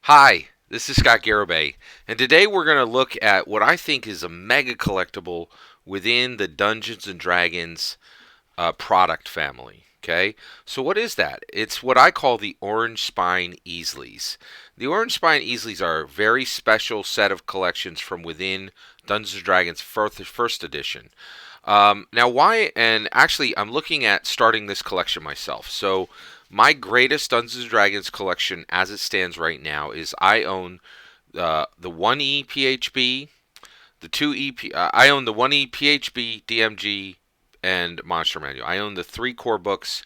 Hi, this is Scott Garibay, and today we're going to look at what I think is a mega collectible within the Dungeons and Dragons product family. Okay, so what is that? It's what I call the Orange Spine Easleys. The Orange Spine Easleys are a very special set of collections from within Dungeons and Dragons first edition. Now, why? And actually, I'm looking at starting this collection myself. So, my greatest Dungeons and Dragons collection, as it stands right now, is I own the 1E PHB, the 2E. I own the 1E PHB, DMG, and Monster Manual. I own the three core books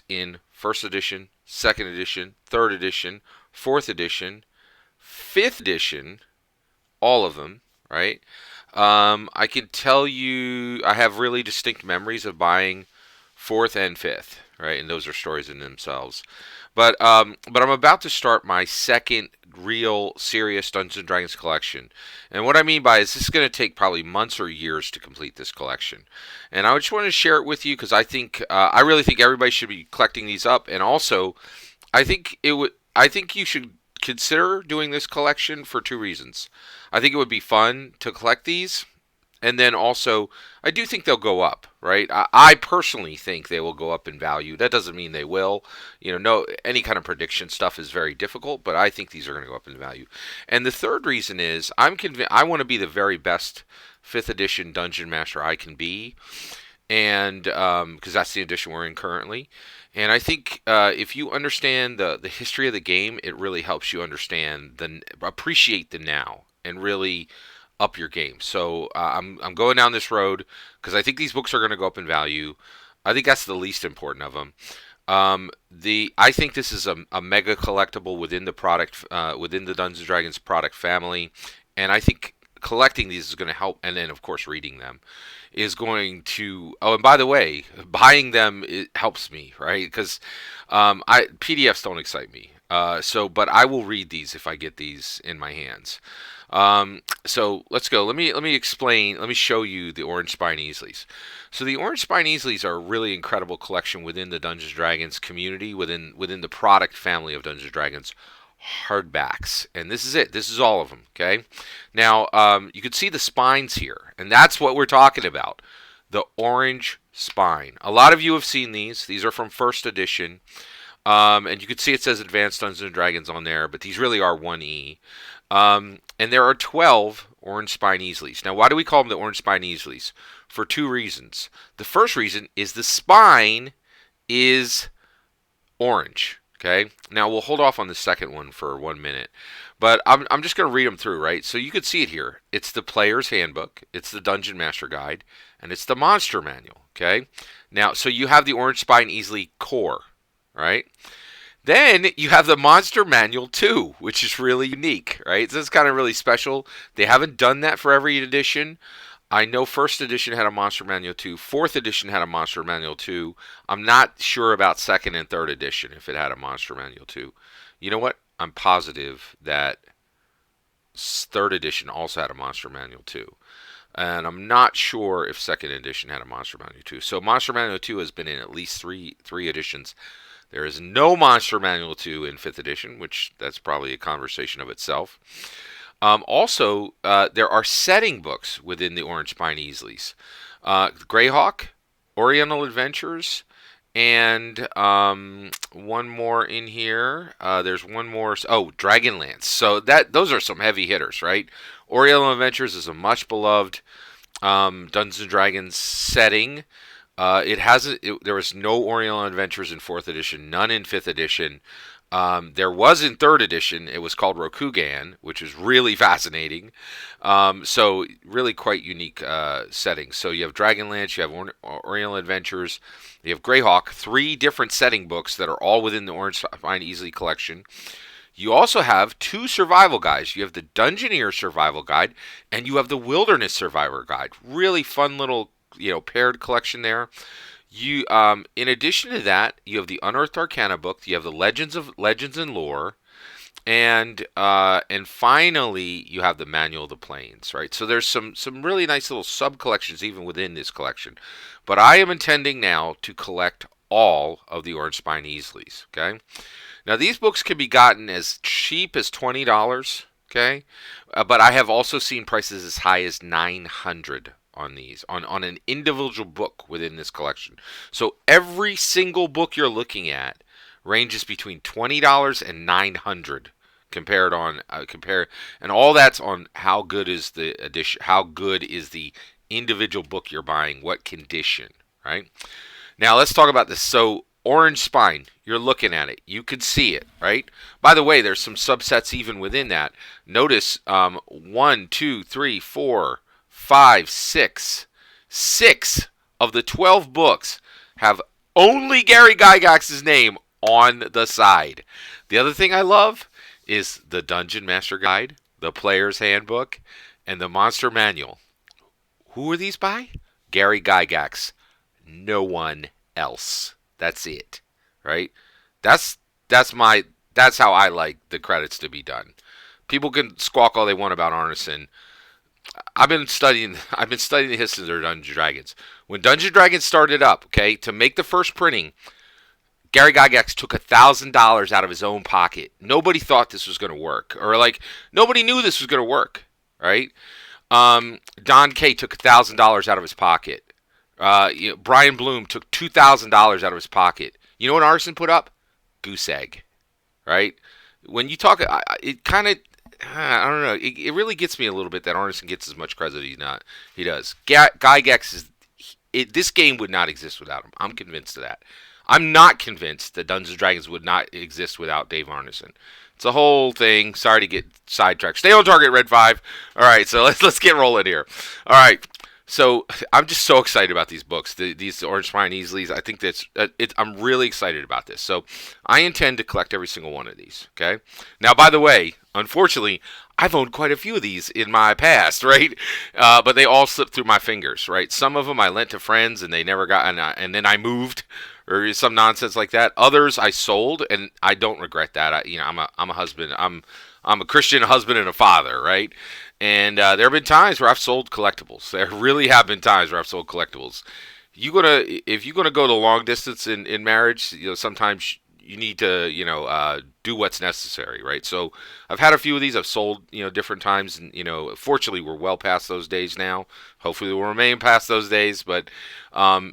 in first edition, second edition, third edition, fourth edition, fifth edition, all of them, right? I can tell you I have really distinct memories of buying fourth and fifth, right? And those are stories in themselves. But I'm about to start my second real serious Dungeons and Dragons collection. And what I mean by is this is going to take probably months or years to complete this collection. And I just want to share it with you because I really think everybody should be collecting these up. And also, I think you should consider doing this collection for two reasons. I think it would be fun to collect these, and then also I do think they'll go up, right? I personally think they will go up in value. That doesn't mean they will. No, any kind of prediction stuff is very difficult, but I think these are going to go up in value. And the third reason is I'm convinced I want to be the very best fifth edition dungeon master I can be, and because that's the edition we're in currently. And I think if you understand the history of the game, it really helps you understand appreciate the now and really up your game. So I'm going down this road because I think these books are going to go up in value. I think that's the least important of them. I think this is a mega collectible within the product within the Dungeons and Dragons product family, and I think collecting these is going to help, and then of course reading them is going to. Oh, and by the way, buying them it helps me, right? Because I PDFs don't excite me. But I will read these if I get these in my hands. So let's go. Let me explain. Let me show you the Orange Spine Easleys. So the Orange Spine Easleys are a really incredible collection within the Dungeons and Dragons community, within the product family of Dungeons and Dragons hardbacks, and this is it. This is all of them. Okay. Now you can see the spines here, and that's what we're talking about. The orange spine. A lot of you have seen these. These are from first edition. And you can see it says Advanced Dungeons and Dragons on there, but these really are 1E. And there are 12 Orange Spine Easleys. Now, why do we call them the Orange Spine Easleys? For two reasons. The first reason is the spine is orange. Okay. Now we'll hold off on the second one for 1 minute, but I'm just going to read them through, right? So you can see it here. It's the Player's Handbook, it's the Dungeon Master Guide, and it's the Monster Manual. Okay. Now, so you have the Orange Spine Easley core, right? Then you have the Monster Manual 2, which is really unique, right? So it's kind of really special. They haven't done that for every edition. I know first edition had a Monster Manual 2, fourth edition had a Monster Manual 2. I'm not sure about second and third edition if it had a Monster Manual 2. You know what? I'm positive that third edition also had a Monster Manual 2. And I'm not sure if second edition had a Monster Manual 2. So Monster Manual 2 has been in at least three editions. There is no Monster Manual 2 in 5th edition, which that's probably a conversation of itself. Also, there are setting books within the Orange Spine Easleys. Greyhawk, Oriental Adventures, and one more in here. There's one more. Oh, Dragonlance. So those are some heavy hitters, right? Oriental Adventures is a much beloved Dungeons and Dragons setting. It hasn't. There was no Oriental Adventures in fourth edition, none in fifth edition. There was in third edition. It was called Rokugan, which is really fascinating. So really quite unique settings. So you have Dragonlance, you have Oriental Adventures, you have Greyhawk, three different setting books that are all within the Orange Spine Easily collection. You also have two survival guides. You have the Dungeoneer Survival Guide, and you have the Wilderness Survivor Guide. Really fun little paired collection there. You, in addition to that, you have the Unearthed Arcana book. You have the Legends and Lore, and finally you have the Manual of the Planes. Right. So there's some really nice little sub collections even within this collection. But I am intending now to collect all of the Orange Spine Easleys. Okay. Now these books can be gotten as cheap as $20, okay? But I have also seen prices as high as 900 on these on an individual book within this collection. So every single book you're looking at ranges between $20 and 900 compared on and all that's on how good is the edition, how good is the individual book you're buying, what condition, right? Now let's talk about this. So orange spine, you're looking at it, you can see it, right? By the way, there's some subsets even within that. Notice 1, 2, 3, 4, 5, 6. 6 of the 12 books have only Gary Gygax's name on the side. The other thing I love is the Dungeon Master Guide, the Player's Handbook, and the Monster Manual. Who are these by? Gary Gygax. No one else. That's it, right? That's how I like the credits to be done. People can squawk all they want about Arneson. I've been studying the history of Dungeons and Dragons. When Dungeons and Dragons started up, okay, to make the first printing, Gary Gygax took $1,000 out of his own pocket. Nobody thought this was going to work, or like nobody knew this was going to work, right? Don Kay took $1,000 out of his pocket. Brian Bloom took $2,000 out of his pocket. You know what Arneson put up? Goose egg, right? When you talk, it kind of, I don't know. It really gets me a little bit that Arneson gets as much credit as he does. Gygax is. This game would not exist without him. I'm convinced of that. I'm not convinced that Dungeons & Dragons would not exist without Dave Arneson. It's a whole thing. Sorry to get sidetracked. Stay on target, Red 5. All right, so let's get rolling here. All right. So I'm just so excited about these books, these Orange Spine Easleys. I think I'm really excited about this. So I intend to collect every single one of these. Okay. Now, by the way, unfortunately, I've owned quite a few of these in my past, right? But they all slipped through my fingers, right? Some of them I lent to friends and they never got, and then I moved, or some nonsense like that. Others I sold, and I don't regret that. I'm a husband. I'm a Christian husband and a father, right? And there have been times where I've sold collectibles. There really have been times where I've sold collectibles. If you're gonna go the long distance in marriage, sometimes you need to do what's necessary, right? So I've had a few of these. I've sold different times, and fortunately we're well past those days now. Hopefully we'll remain past those days, but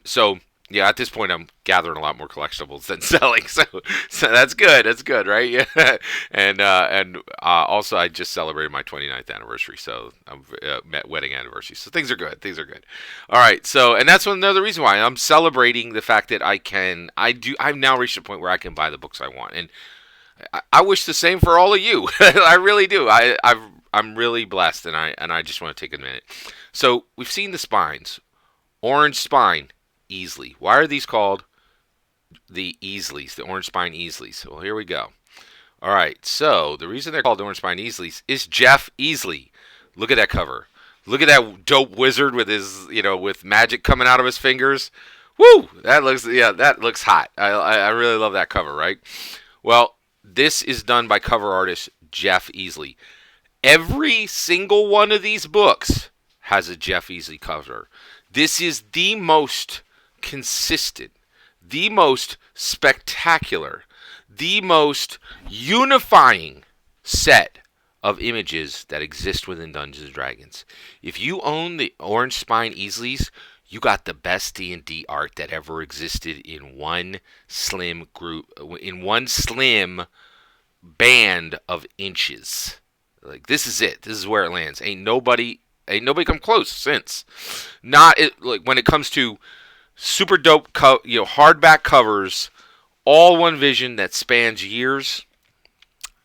so. Yeah, at this point, I'm gathering a lot more collectibles than selling, so that's good. That's good, right? Yeah, and also I just celebrated my 29th anniversary, so wedding anniversary. So things are good. Things are good. All right. So, and that's another reason why I'm celebrating the fact that I've now reached a point where I can buy the books I want, and I wish the same for all of you. I really do. I'm really blessed, and I just want to take a minute. So we've seen the spines, orange spine. Easley. Why are these called the Easleys, the Orange Spine Easleys? Well, here we go. All right, so the reason they're called the Orange Spine Easleys is Jeff Easley. Look at that cover. Look at that dope wizard with his, with magic coming out of his fingers. Woo! That looks hot. I really love that cover, right? Well, this is done by cover artist Jeff Easley. Every single one of these books has a Jeff Easley cover. This is the most consistent, the most spectacular, the most unifying set of images that exist within Dungeons and Dragons. If you own the Orange Spine Easleys, you got the best D&D art that ever existed in one slim group, in one slim band of inches. Like, this is it. This is where it lands. Ain't nobody come close since. Like when it comes to super dope, hardback covers, all one vision that spans years.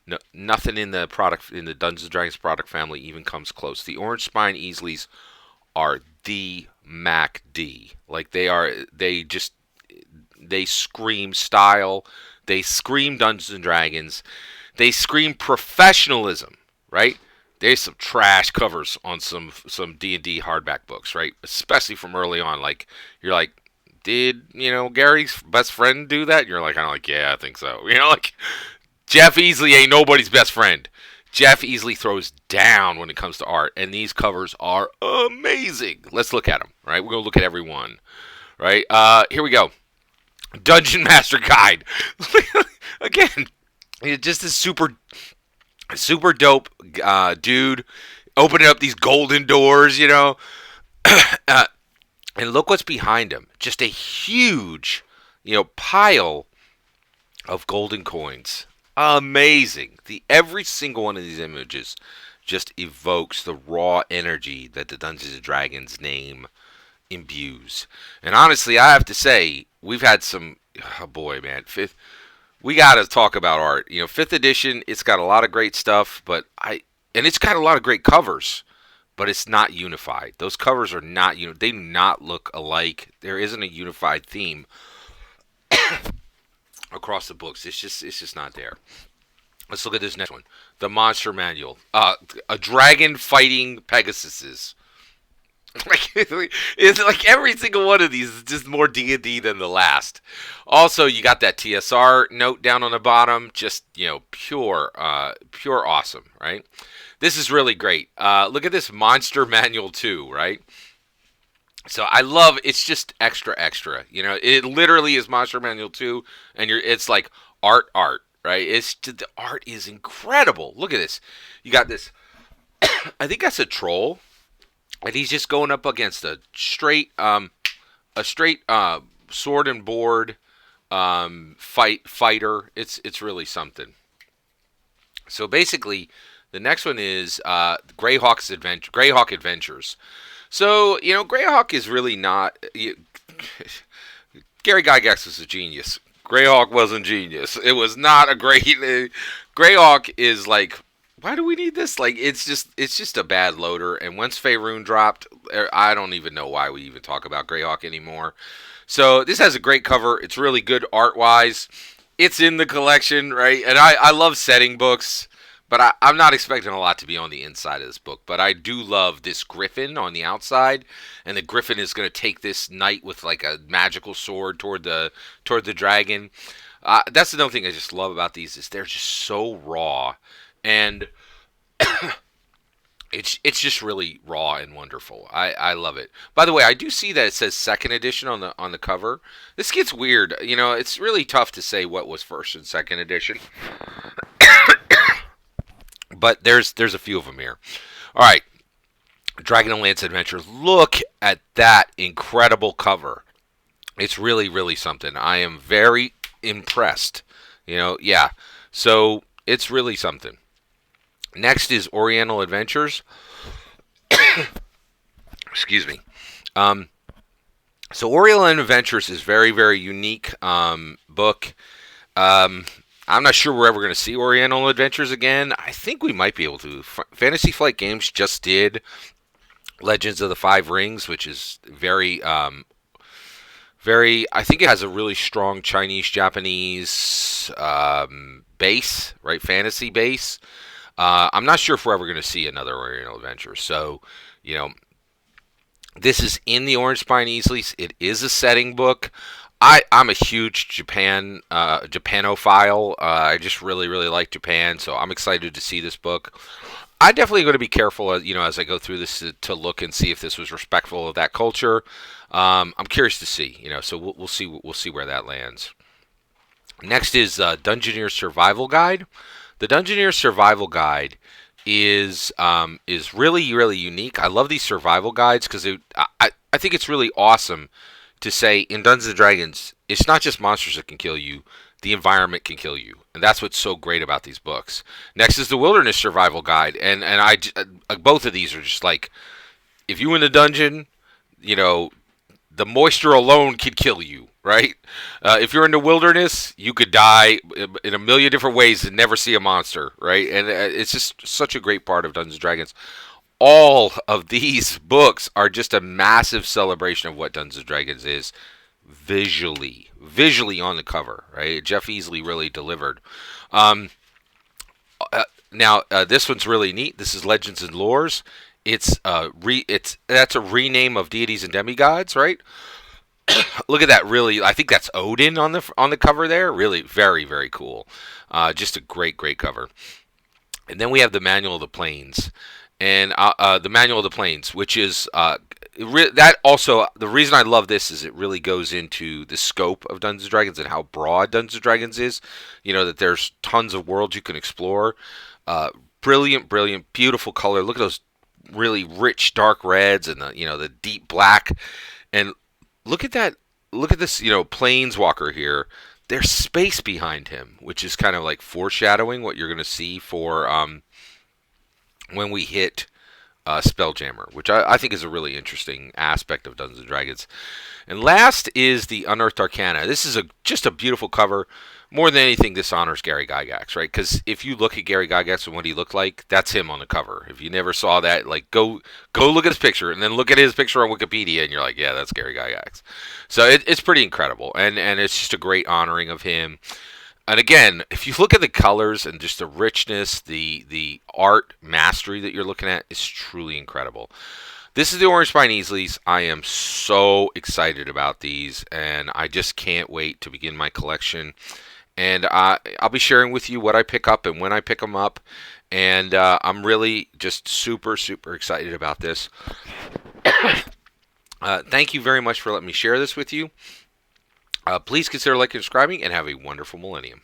No, nothing in the Dungeons and Dragons product family even comes close. The Orange Spine Easleys are the MacD. Like they scream style. They scream Dungeons and Dragons. They scream professionalism, right? There's some trash covers on some D&D hardback books, right? Especially from early on. Like, you're like, did, Gary's best friend do that? And you're like, yeah, I think so. Like, Jeff Easley ain't nobody's best friend. Jeff Easley throws down when it comes to art, and these covers are amazing. Let's look at them, right? We're going to look at every one, right? Here we go. Dungeon Master Guide. Again, Just this super dope dude opening up these golden doors, uh, and look what's behind him. Just a huge, pile of golden coins. Amazing. Every single one of these images just evokes the raw energy that the Dungeons and Dragons name imbues. And honestly, I have to say, we've had some. Oh boy, man, we got to talk about art. Fifth edition, it's got a lot of great stuff, and it's got a lot of great covers, but it's not unified. Those covers are not they do not look alike. There isn't a unified theme across the books. It's just not there. Let's look at this next one. The Monster Manual. A dragon fighting Pegasuses. It's like every single one of these is just more D&D than the last. Also, you got that TSR note down on the bottom. Just, pure awesome, right? This is really great. Look at this Monster Manual 2, right? So I love, it's just extra. It literally is Monster Manual 2, and it's like art, right? The art is incredible. Look at this. You got this, I think that's a troll, and he's just going up against a straight sword and board fighter. It's really something. So basically, the next one is Greyhawk Adventures. So Greyhawk is really not. Gary Gygax was a genius. Greyhawk wasn't genius. It was not a great. Greyhawk is like, why do we need this? Like, it's just a bad loader. And once Faerun dropped, I don't even know why we even talk about Greyhawk anymore. So this has a great cover. It's really good art wise. It's in the collection, right? And I love setting books, but I'm not expecting a lot to be on the inside of this book. But I do love this griffin on the outside, and the griffin is going to take this knight with like a magical sword toward the dragon. That's another thing I just love about these is they're just so raw, and it's just really raw and wonderful. I love it. By the way, I do see that it says second edition on the cover. This gets weird. It's really tough to say what was first and second edition. But there's a few of them here. All right, Dragon and Lance Adventures. Look at that incredible cover. It's really, really something. I am very impressed. Yeah. So it's really something. Next is Oriental Adventures. Excuse me. So Oriental Adventures is very, very unique book. I'm not sure we're ever going to see Oriental Adventures again. I think we might be able to. Fantasy Flight Games just did Legends of the Five Rings, which is very, very. I think it has a really strong Chinese-Japanese base, right? Fantasy base. I'm not sure if we're ever going to see another Oriental Adventure. So, this is in the Orange Spine Easleys. It is a setting book. I'm a huge Japanophile. I just really, really like Japan, so I'm excited to see this book. I'm definitely going to be careful, as I go through this to look and see if this was respectful of that culture. I'm curious to see, so we'll see where that lands. Next is Dungeoneer Survival Guide. The Dungeoneer Survival Guide is really, really unique. I love these survival guides because I think it's really awesome to say in Dungeons and Dragons, it's not just monsters that can kill you, the environment can kill you. And that's what's so great about these books. Next is the Wilderness Survival Guide. And both of these are just like, if you in a dungeon, the moisture alone could kill you, right? If you're in the wilderness, you could die in a million different ways and never see a monster, right? And it's just such a great part of Dungeons and Dragons. All of these books are just a massive celebration of what Dungeons & Dragons is visually on the cover, right? Jeff Easley really delivered. Now, this one's really neat. This is Legends and Lores. That's a rename of deities and demigods, right? Look at that! Really, I think that's Odin on the cover there. Really, very, very cool. Just a great cover. And then we have the Manual of the Planes. And the Manual of the Planes, which is that also, the reason I love this is it really goes into the scope of Dungeons and Dragons and how broad Dungeons and Dragons is. That there's tons of worlds you can explore. Uh, Brilliant, brilliant, beautiful color. Look at those really rich dark reds and the deep black, and look at that. Look at this, planeswalker here. There's space behind him, which is kind of like foreshadowing what you're going to see for when we hit Spelljammer, which I think is a really interesting aspect of Dungeons and Dragons. And last is the Unearthed Arcana. This is just a beautiful cover. More than anything, this honors Gary Gygax, right? Because if you look at Gary Gygax and what he looked like, that's him on the cover. If you never saw that, like go look at his picture and then look at his picture on Wikipedia, and you're like, yeah, that's Gary Gygax. So it's pretty incredible, and it's just a great honoring of him. And again, if you look at the colors and just the richness, the art mastery that you're looking at is truly incredible. This is the Orange Spine Easleys. I am so excited about these, and I just can't wait to begin my collection. And I'll be sharing with you what I pick up and when I pick them up. And I'm really just super, super excited about this. Thank you very much for letting me share this with you. Please consider liking and subscribing, and have a wonderful millennium.